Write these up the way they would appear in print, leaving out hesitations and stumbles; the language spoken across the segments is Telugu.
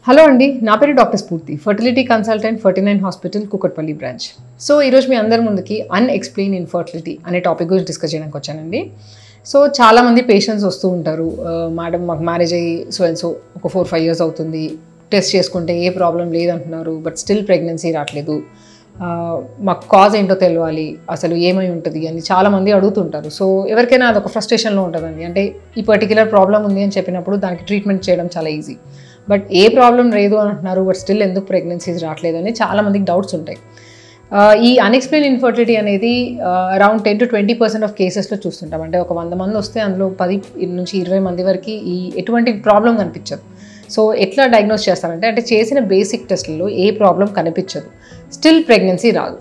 హలో అండి, నా పేరు డాక్టర్ స్ఫూర్తి, fertility consultant 49 hospital Kukatpally branch. So ఈరోజు మీ అందరి ముందుకి అన్ఎక్స్ప్లెయిన్ ఇన్ఫర్టిలిటీ అనే టాపిక్ గురించి డిస్కస్ చేయడానికి వచ్చానండి. సో చాలామంది పేషెంట్స్ వస్తూ ఉంటారు, మేడం మాకు మ్యారేజ్ అయ్యి సో ఒక 4-5 years అవుతుంది, టెస్ట్ చేసుకుంటే ఏ ప్రాబ్లం లేదంటున్నారు, బట్ స్టిల్ ప్రెగ్నెన్సీ రావట్లేదు, మాకు కాజ్ ఏంటో తెలియాలి, అసలు ఏమై ఉంటుంది అని చాలామంది అడుగుతుంటారు. సో ఎవరికైనా అదొక ఫ్రస్ట్రేషన్లో ఉంటుందండి. అంటే ఈ పర్టికులర్ ప్రాబ్లం ఉంది అని చెప్పినప్పుడు దానికి ట్రీట్మెంట్ చేయడం చాలా ఈజీ, బట్ ఏ ప్రాబ్లం లేదు అంటున్నారు, బట్ స్టిల్ ఎందుకు ప్రెగ్నెన్సీస్ రావట్లేదు అని చాలామందికి డౌట్స్ ఉంటాయి. ఈ అన్ఎక్స్ప్లెయిన్ ఇన్ఫర్టిలిటీ అనేది అరౌండ్ 10 to 20% ఆఫ్ కేసెస్లో చూస్తుంటాం. అంటే ఒక 100 మంది వస్తే అందులో 10 నుంచి 20 మంది వరకు ఈ ఎటువంటి ప్రాబ్లం కనిపించదు. సో ఎట్లా డయాగ్నోస్ చేస్తారంటే, అంటే చేసిన బేసిక్ టెస్ట్లలో ఏ ప్రాబ్లం కనిపించదు, స్టిల్ ప్రెగ్నెన్సీ రాదు.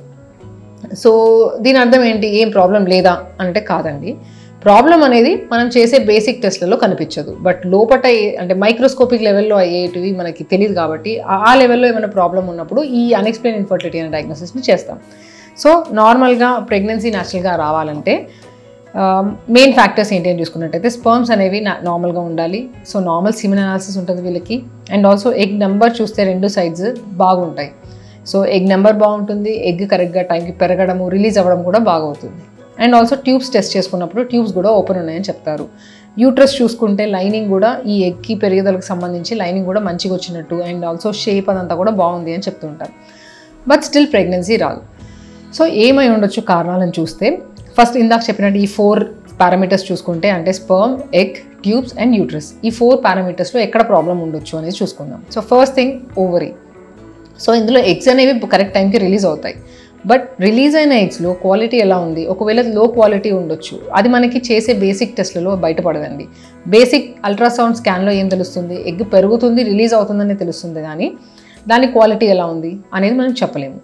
సో దీని అర్థం ఏంటి, ఏం ప్రాబ్లం లేదా అంటే కాదండి. ప్రాబ్లం అనేది మనం చేసే బేసిక్ టెస్ట్లలో కనిపించదు, బట్ లోపట అంటే మైక్రోస్కోపిక్ లెవెల్లో అయ్యేటివి మనకి తెలియదు. కాబట్టి ఆ లెవెల్లో ఏమైనా ప్రాబ్లం ఉన్నప్పుడు ఈ అన్ఎక్స్ప్లెయిన్ ఇన్ఫర్టిలిటీ అనే డయాగ్నోసిస్ని చేస్తాం. సో నార్మల్గా ప్రెగ్నెన్సీ న్యాచురల్గా రావాలంటే మెయిన్ ఫ్యాక్టర్స్ ఏంటి అని చూసుకున్నట్టయితే, స్పర్మ్స్ అనేవి నార్మల్గా ఉండాలి. సో నార్మల్ సిమెన్ అనాలిసిస్ ఉంటుంది వీళ్ళకి. అండ్ ఆల్సో ఎగ్ నెంబర్ చూస్తే 2 sides బాగుంటాయి. సో ఎగ్ నెంబర్ బాగుంటుంది, ఎగ్ కరెక్ట్గా టైంకి పెరగడము, రిలీజ్ అవ్వడం కూడా బాగవుతుంది. అండ్ ఆల్సో ట్యూబ్స్ టెస్ట్ చేసుకున్నప్పుడు ట్యూబ్స్ కూడా ఓపెన్ ఉన్నాయని చెప్తారు. యూట్రస్ చూసుకుంటే లైనింగ్ కూడా ఈ ఎగ్కి పెరుగుదలకు సంబంధించి లైనింగ్ కూడా మంచిగా వచ్చినట్టు, అండ్ ఆల్సో షేప్ అదంతా కూడా బాగుంది అని చెప్తుంటారు. బట్ స్టిల్ ప్రెగ్నెన్సీ రాదు. సో ఏమై ఉండొచ్చు కారణాలను చూస్తే, ఫస్ట్ ఇందాక చెప్పినట్టు ఈ 4 పారామీటర్స్ చూసుకుంటే, అంటే sperm, egg, tubes and uterus, ఈ 4 పారామీటర్స్లో ఎక్కడ ప్రాబ్లం ఉండొచ్చు అనేది చూసుకుందాం. So first thing ovary. So ఇందులో ఎగ్స్ అనేవి కరెక్ట్ టైంకి రిలీజ్ అవుతాయి, బట్ రిలీజ్ అయిన ఎగ్స్లో క్వాలిటీ ఎలా ఉంది, ఒకవేళ లో క్వాలిటీ ఉండొచ్చు, అది మనకి చేసే బేసిక్ టెస్ట్లలో బయటపడదండి. బేసిక్ అల్ట్రాసౌండ్ స్కాన్లో ఏం తెలుస్తుంది, ఎగ్ పెరుగుతుంది, రిలీజ్ అవుతుందని తెలుస్తుంది, కానీ దాని క్వాలిటీ ఎలా ఉంది అనేది మనం చెప్పలేము.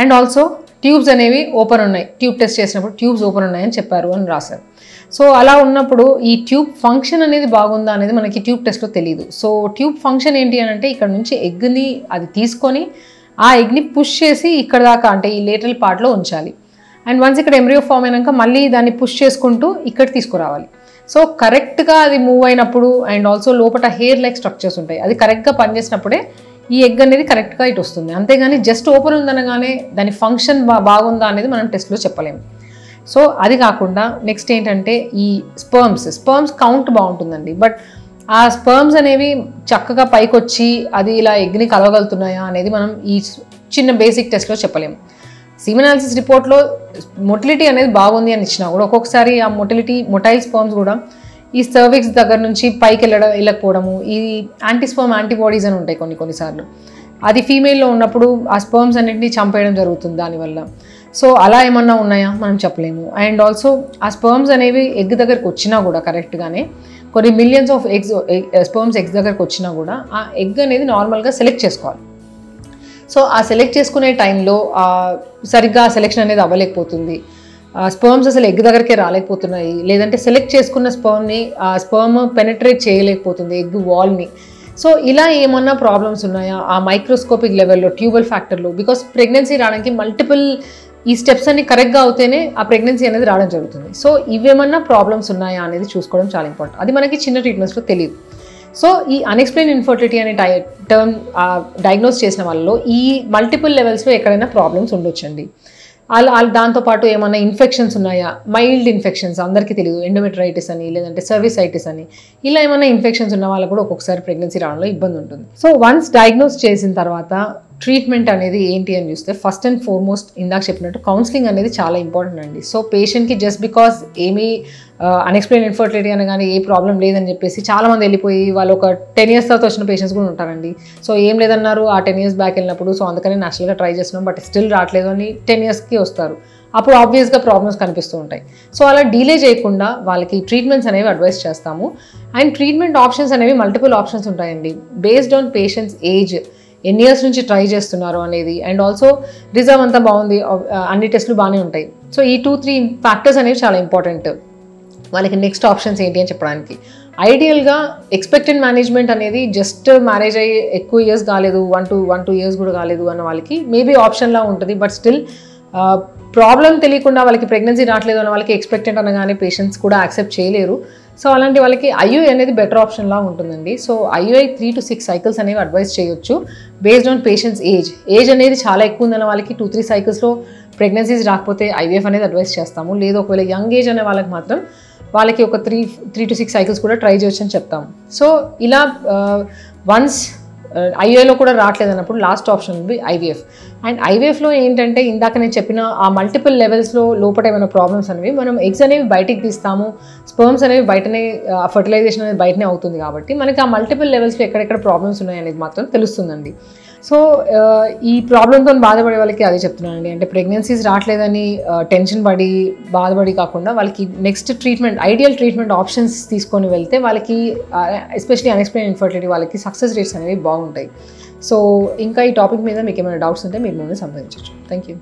అండ్ ఆల్సో ట్యూబ్స్ అనేవి ఓపెన్ ఉన్నాయి, ట్యూబ్ టెస్ట్ చేసినప్పుడు ట్యూబ్స్ ఓపెన్ ఉన్నాయని చెప్పారు అని రాశారు. సో అలా ఉన్నప్పుడు ఈ ట్యూబ్ ఫంక్షన్ అనేది బాగుందా అనేది మనకి ట్యూబ్ టెస్ట్లో తెలియదు. సో ట్యూబ్ ఫంక్షన్ ఏంటి అని అంటే, ఇక్కడ నుంచి ఎగ్ని అది తీసుకొని ఆ ఎగ్ని పుష్ చేసి ఇక్కడ దాకా, అంటే ఈ లేటరల్ పార్ట్లో ఉంచాలి. అండ్ వన్స్ ఇక్కడ ఎంబ్రియో ఫామ్ అయినాక మళ్ళీ దాన్ని పుష్ చేసుకుంటూ ఇక్కడ తీసుకురావాలి. సో కరెక్ట్గా అది మూవ్ అయినప్పుడు, అండ్ ఆల్సో లోపల హెయిర్ లైక్ స్ట్రక్చర్స్ ఉంటాయి, అది కరెక్ట్గా పనిచేసినప్పుడే ఈ ఎగ్ అనేది కరెక్ట్గా ఇటు వస్తుంది. అంతేగాని జస్ట్ ఓపెన్ ఉందనగానే దాని ఫంక్షన్ బాగుందా అనేది మనం టెస్ట్లో చెప్పలేము. సో అది కాకుండా నెక్స్ట్ ఏంటంటే, ఈ స్పర్మ్స్ కౌంట్ బాగుంటుందండి, బట్ ఆ స్పర్మ్స్ అనేవి చక్కగా పైకి వచ్చి అది ఇలా ఎగ్ని కలవగలుగుతున్నాయా అనేది మనం ఈ చిన్న బేసిక్ టెస్ట్లో చెప్పలేము. సీమెన్ అనాలిసిస్ రిపోర్ట్లో మొటిలిటీ అనేది బాగుంది అని ఇచ్చినా కూడా ఒక్కొక్కసారి ఆ మొటైల్ స్పర్మ్స్ కూడా ఈ సర్విక్స్ దగ్గర నుంచి పైకి వెళ్ళకపోవడము, ఈ యాంటీస్పర్మ్ యాంటీబాడీస్ అని ఉంటాయి కొన్నిసార్లు, అది ఫీమేల్లో ఉన్నప్పుడు ఆ స్పర్మ్స్ అన్నింటినీ చంపేయడం జరుగుతుంది దానివల్ల. సో అలా ఏమన్నా ఉన్నాయా మనం చెప్పలేము. అండ్ ఆల్సో ఆ స్పర్మ్స్ అనేవి ఎగ్ దగ్గరకు వచ్చినా కూడా కరెక్ట్గానే కొన్ని మిలియన్స్ ఆఫ్ స్పర్మ్స్ ఎగ్స్ దగ్గరకు వచ్చినా కూడా ఆ ఎగ్ అనేది నార్మల్గా సెలెక్ట్ చేసుకోవాలి. సో ఆ సెలెక్ట్ చేసుకునే టైంలో సరిగ్గా సెలెక్షన్ అనేది అవ్వలేకపోతుంది, స్పర్మ్స్ అసలు ఎగ్ దగ్గరికే రాలేకపోతున్నాయి, లేదంటే సెలెక్ట్ చేసుకున్న స్పర్మ్ని ఆ స్పర్మ్ పెనట్రేట్ చేయలేకపోతుంది ఎగ్ వాల్ని. సో ఇలా ఏమన్నా ప్రాబ్లమ్స్ ఉన్నాయా ఆ మైక్రోస్కోపిక్ లెవెల్లో, ట్యూబల్ ఫ్యాక్టర్లో, బికాస్ ప్రెగ్నెన్సీ రావడానికి మల్టిపుల్ ఈ స్టెప్స్ అన్ని కరెక్ట్గా అవుతేనే ఆ ప్రెగ్నెన్సీ అనేది రావడం జరుగుతుంది. సో ఇవేమన్నా ప్రాబ్లమ్స్ ఉన్నాయా అనేది చూసుకోవడం చాలా ఇంపార్టెంట్. అది మనకి చిన్న ట్రీట్మెంట్స్లో తెలియదు. సో ఈ అన్ఎక్స్ప్లెయిన్ ఇన్ఫర్టిలిటీ అనే టర్మ్ డయాగ్నోస్ చేసిన వాళ్ళలో ఈ మల్టిపుల్ లెవెల్స్లో ఎక్కడైనా ప్రాబ్లమ్స్ ఉండొచ్చండి. దాంతోపాటు ఏమన్నా ఇన్ఫెక్షన్స్ ఉన్నాయా, మైల్డ్ ఇన్ఫెక్షన్స్ అందరికీ తెలియదు, ఎండోమెట్రైటిస్ అని లేదంటే సర్విసైటిస్ అని, ఇలా ఏమైనా ఇన్ఫెక్షన్స్ ఉన్న వాళ్ళకు కూడా ఒక్కొక్కసారి ప్రెగ్నెన్సీ రావడంలో ఇబ్బంది ఉంటుంది. సో వన్స్ డయాగ్నోస్ చేసిన తర్వాత ట్రీట్మెంట్ అనేది ఏంటి అని చూస్తే, ఫస్ట్ అండ్ ఫార్మోస్ట్ ఇందాక చెప్పినట్టు కౌన్సిలింగ్ అనేది చాలా ఇంపార్టెంట్ అండి. సో పేషెంట్కి జస్ట్ బికాస్ ఏమీ అన్ఎక్స్ప్లెయిన్ ఇన్ఫర్టిలిటీ అనగానే ఏ ప్రాబ్లం లేదని చెప్పేసి చాలామంది వెళ్ళిపోయి వాళ్ళు ఒక 10 years తర్వాత వచ్చిన పేషెంట్స్ కూడా ఉంటారండి. సో ఏం లేదన్నారు ఆ 10 years బ్యాక్ వెళ్ళినప్పుడు, సో అందుకని న్యాచురల్గా ట్రై చేస్తున్నాం బట్ స్టిల్ రావట్లేదు అని 10 yearsకి వస్తారు. అప్పుడు ఆబ్వియస్గా ప్రాబ్లమ్స్ కనిపిస్తూ ఉంటాయి. సో అలా డీలే చేయకుండా వాళ్ళకి ట్రీట్మెంట్స్ అనేవి అడ్వైస్ చేస్తాము. అండ్ ట్రీట్మెంట్ ఆప్షన్స్ అనేవి మల్టిపుల్ ఆప్షన్స్ ఉంటాయండి, బేస్డ్ ఆన్ పేషెంట్స్ ఏజ్, ఎన్ని ఇయర్స్ నుంచి ట్రై చేస్తున్నారు అనేది, అండ్ ఆల్సో రిజర్వ్ అంతా బాగుంది, అన్ని టెస్టులు బాగానే ఉంటాయి. సో ఈ 2-3 ఫ్యాక్టర్స్ అనేవి చాలా ఇంపార్టెంట్ వాళ్ళకి నెక్స్ట్ ఆప్షన్స్ ఏంటి అని చెప్పడానికి. ఐడియల్గా ఎక్స్పెక్టెడ్ మేనేజ్మెంట్ అనేది జస్ట్ మ్యారేజ్ అయ్యి ఎక్కువ ఇయర్స్ కాలేదు, 1-2 years కూడా కాలేదు అన్న వాళ్ళకి మేబీ ఆప్షన్లా ఉంటుంది, బట్ స్టిల్ ప్రాబ్లం తెలియకుండా వాళ్ళకి ప్రెగ్నెన్సీ రావట్లేదు అన్న వాళ్ళకి ఎక్స్పెక్టెంట్ అనగానే పేషెంట్స్ కూడా యాక్సెప్ట్ చేయలేరు. సో అలాంటి వాళ్ళకి ఐయుఐ అనేది బెటర్ ఆప్షన్లా ఉంటుందండి. సో ఐయుఐ 3 to 6 సైకిల్స్ అనేవి అడ్వైస్ చేయొచ్చు బేస్డ్ ఆన్ పేషెంట్స్ ఏజ్ అనేది చాలా ఎక్కువ ఉందన్న వాళ్ళకి 2-3 సైకిల్స్లో ప్రెగ్నెన్సీస్ రాకపోతే ఐవీఎఫ్ అనేది అడ్వైస్ చేస్తాము. లేదు ఒకవేళ యంగ్ ఏజ్ అనే వాళ్ళకి మాత్రం వాళ్ళకి ఒక 3 to 6 సైకిల్స్ కూడా ట్రై చేయొచ్చు అని చెప్తాము. సో ఇలా వన్స్ ఐయుఐలో కూడా రావట్లేదు అన్నప్పుడు లాస్ట్ ఆప్షన్ ఉంది ఐవీఎఫ్. అండ్ ఐవీఎఫ్లో ఏంటంటే ఇందాక నేను చెప్పిన ఆ మల్టిపుల్ లెవెల్స్లో లోపల ఏమైనా ప్రాబ్లమ్స్ అనేవి మనం ఎగ్స్ అనేవి బయటికి తీస్తాము, స్పర్మ్స్ అనేవి బయటనే ఫర్టిలైజేషన్ అనేది బయటనే అవుతుంది కాబట్టి మనకి ఆ మల్టిపుల్ లెవెల్స్లో ఎక్కడెక్కడ ప్రాబ్లమ్స్ ఉన్నాయి అనేది మాత్రం తెలుస్తుందండి. సో ఈ ప్రాబ్లంతో బాధపడే వాళ్ళకి అదే చెప్తున్నానండి, అంటే ప్రెగ్నెన్సీస్ రావట్లేదని టెన్షన్ పడి బాధపడి కాకుండా వాళ్ళకి next treatment ideal treatment options తీసుకొని వెళ్తే వాళ్ళకి ఎస్పెషలీ అన్ఎక్స్ప్లెయిన్ ఇన్ఫర్టిలిటీ వాళ్ళకి సక్సెస్ రేట్స్ అనేవి బాగుంటాయి. సో ఇంకా ఈ టాపిక్ మీద మీకు ఏమైనా డౌట్స్ ఉంటే మీరు మమ్మల్ని సంప్రదించవచ్చు. Thank you.